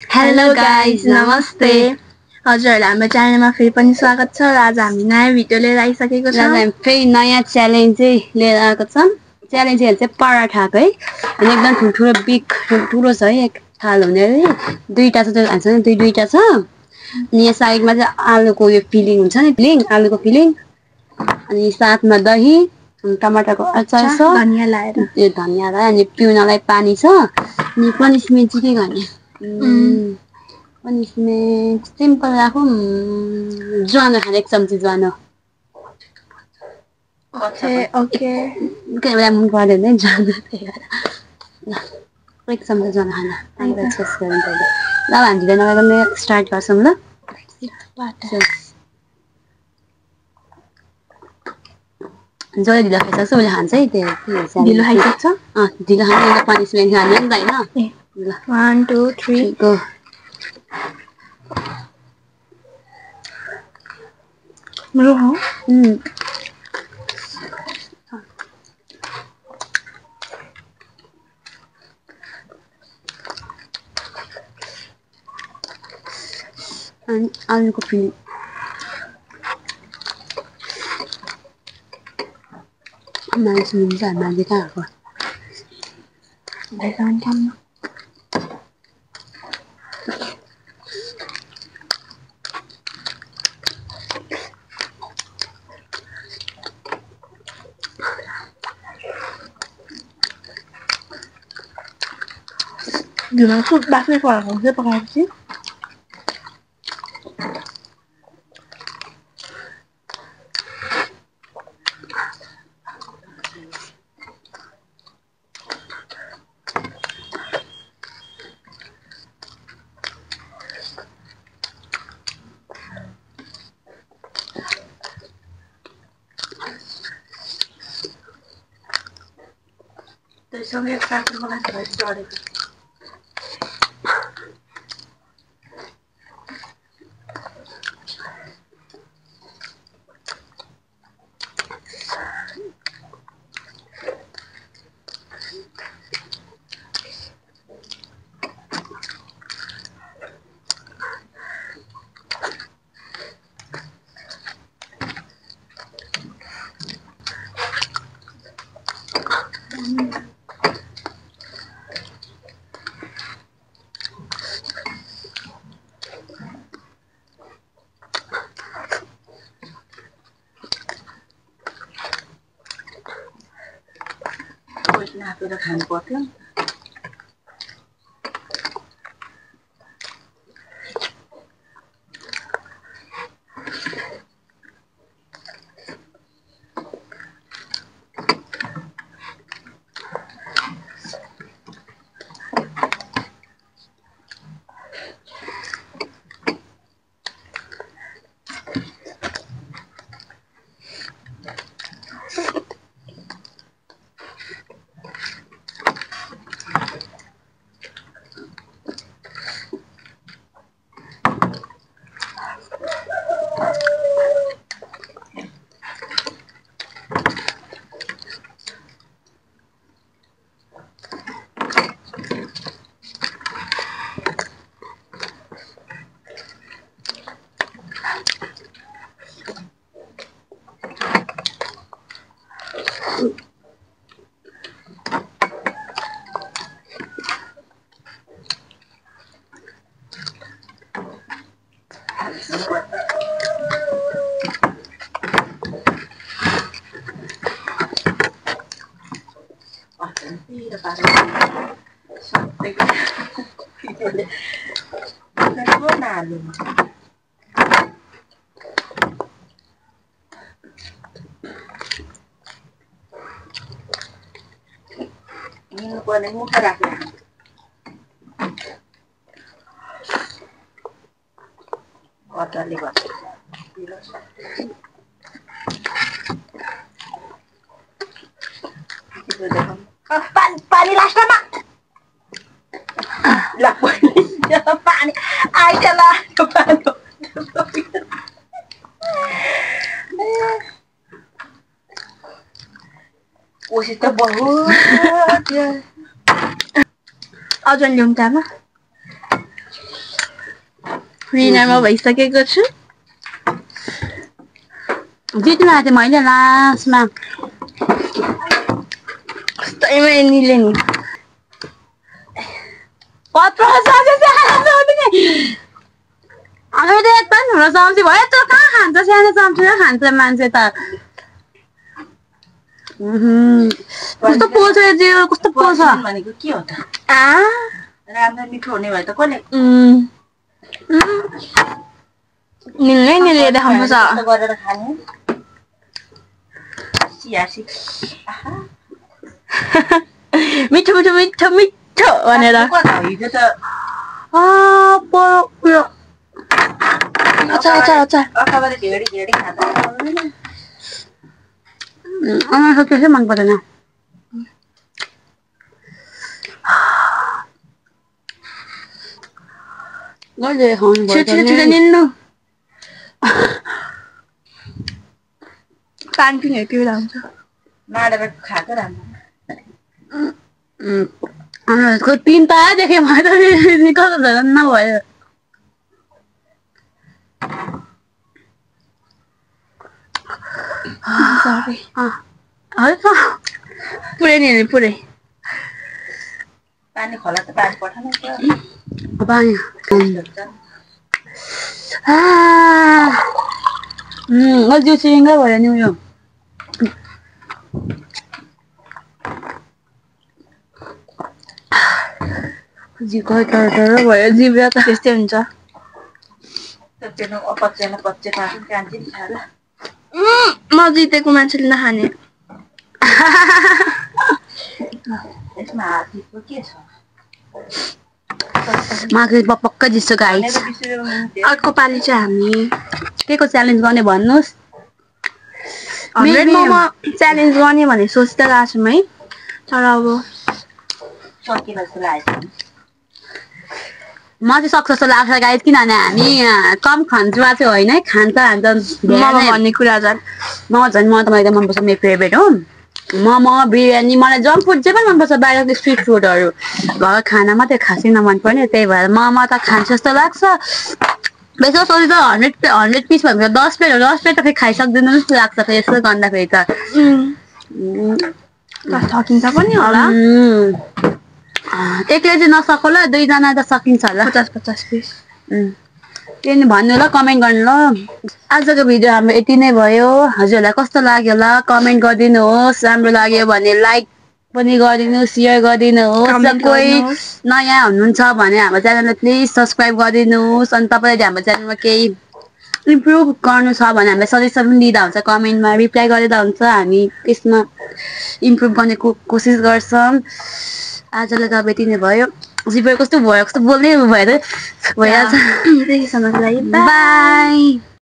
Hello guys नमस्ते हजुरहरुलाई हाम्रो च्यानलमा फेरि पनि स्वागत छ र आज हामी नयाँ भिडियो लिएर आइसकेको छौं। हामी फेरि नयाँ च्यालेन्ज लिएर आएको छौं। च्यालेन्ज चाहिँ पराठाको है अनि एकदम ठुलो बिग ठुलो छ है एक थाल हुने है दुईटा छ त्यो दुईटा छ अनि यहाँ साइडमा चाहिँ आलुको यो फिलिङ हुन्छ नि फिलिङ आलुको फिलिङ अनि साथमा दही टमाटरको अचार छ धनिया लाएर यो धनिया लाएर अनि पिउनलाई पानी छ अनि पनिसमेन्ट चाहिँ के गर्ने पनिसमेन्ट सिम्पल राखौँ ज्वानो खाने 1 चम्ची ज्वानो ओके केही मन पर्दैन ज्वानो ल 1 चम्ची ज्वानो खाना अनि छेस गरौँ पहिले ल हामी ढिलो नगर्ने स्टार्ट गर्छौँ ल जसले ढिलो खाइसक्छ उसले खान्छ है त्यो ढिलो खाइसक्छ ढिलो खाने पनिसमेन्ट खाने नि त हैन ल 1 2 3 गो मेरो हो अनि आलुको फिलिङ मान्छे हुन्छ मान्छे कहाँ आएको Gimana tuh bakmi kalau saya pakai sih? Terus yang saya terima kasih. Aku udah kan potong. Tidak parah. Sampai tidak nalo. Ini bukan yang muka rakyat. Water liwat. Pani last na Lakboy niya pani. Ay, chala. Paano? Usit na bahut. Ajan yung tama. विनरमा भइसकेको छु। जित्न आएको थिएँ मैले लास्टमा। कस्तैमा यिनीले नि ठुलो चम्ची भयो त कहाँ खान्छ सानो चम्ची खान्छ मान्छे त। कस्तो पोल्छ यो कस्तो पोल्छ भनेको के हो त? राम्रो मिठो हुने भयो त कसले निले देखाउनुपर्छ गरेर खाने मिठो मिठो मिठो मिठो भनेर। हिजो त अखबार ढेडी ढेडी खाँदा त्यसै मन पर्दैन। छिटो निन्नु पानी पिने के बेला हुन्छ माडेर खाएको राम्रो। तिन त देखेँ मैले त कस्तो झन् भयो। पुरै नि पुरै पानी खोला त पानी पठाउनु पानी अझ सिङ्गा भयो नि उयो। भयो जिब्रा त त्यस्तै हुन्छ। म जितेको मान्छेले नखाने। मार्केट पक्का जित्छ गाइस। अर्को पालि चाहिँ हामी के को च्यालेन्ज गर्ने भन्नुहोस्। 100 मोमो च्यालेन्ज गर्ने भने सोचिरहेको छौँ है। तर अब म चाहिँ सक्छ जस्तो लाग्छ गाइस किनभने हामी कम खान्छुवा चाहिँ होइन है खान्छ मोमो भन्ने कुरा झन् म झन् म त मलाई मनपर्छ मेरो फेभरेट हो। मोमो बिरयानी मलाई जङ्क फुड चाहिँ पनि मनपर्छ बाहिरको स्ट्रिट फुडहरू घर खाना मात्रै खासै नमन पर्ने त्यही भएर मोमो त खान्छ जस्तो लाग्छ। बेसी सोधि त 100 पिस भनेको 10 प्लेट हो 10 प्लेट त फेरि खाइसक्दैन जस्तो लाग्छ फेरि यसो गर्दाखेरि त सकिन्छ पनि होला। एकले चाहिँ नसकोला दुईजना त सकिन्छ होला 50-50 पिस। त्यही नि भन्नु ल कमेन्ट गर्नु ल। आजको भिडियो हाम्रो यति नै भयो। हजुरहरूलाई कस्तो लाग्यो होला कमेन्ट गरिदिनुहोस्। राम्रो लाग्यो भने लाइक पनि गरिदिनु सेयर गरिदिनुहोस्। कोही नयाँ हुनुहुन्छ भने हाम्रो च्यानललाई प्लिज सब्सक्राइब गरिदिनुहोस्। अनि तपाईँले हाम्रो च्यानलमा केही इम्प्रुभ गर्नु छ भने हामीलाई सजेसन पनि दिँदा हुन्छ कमेन्टमा रिप्लाई गरिदिँदा हुन्छ हामी त्यसमा इम्प्रुभ गर्ने कोसिस गर्छौँ। आजलाई त अब यति नै भयो। जिब्रो कस्तो भयो कस्तो बोल्नै भइरहेछ। बाई।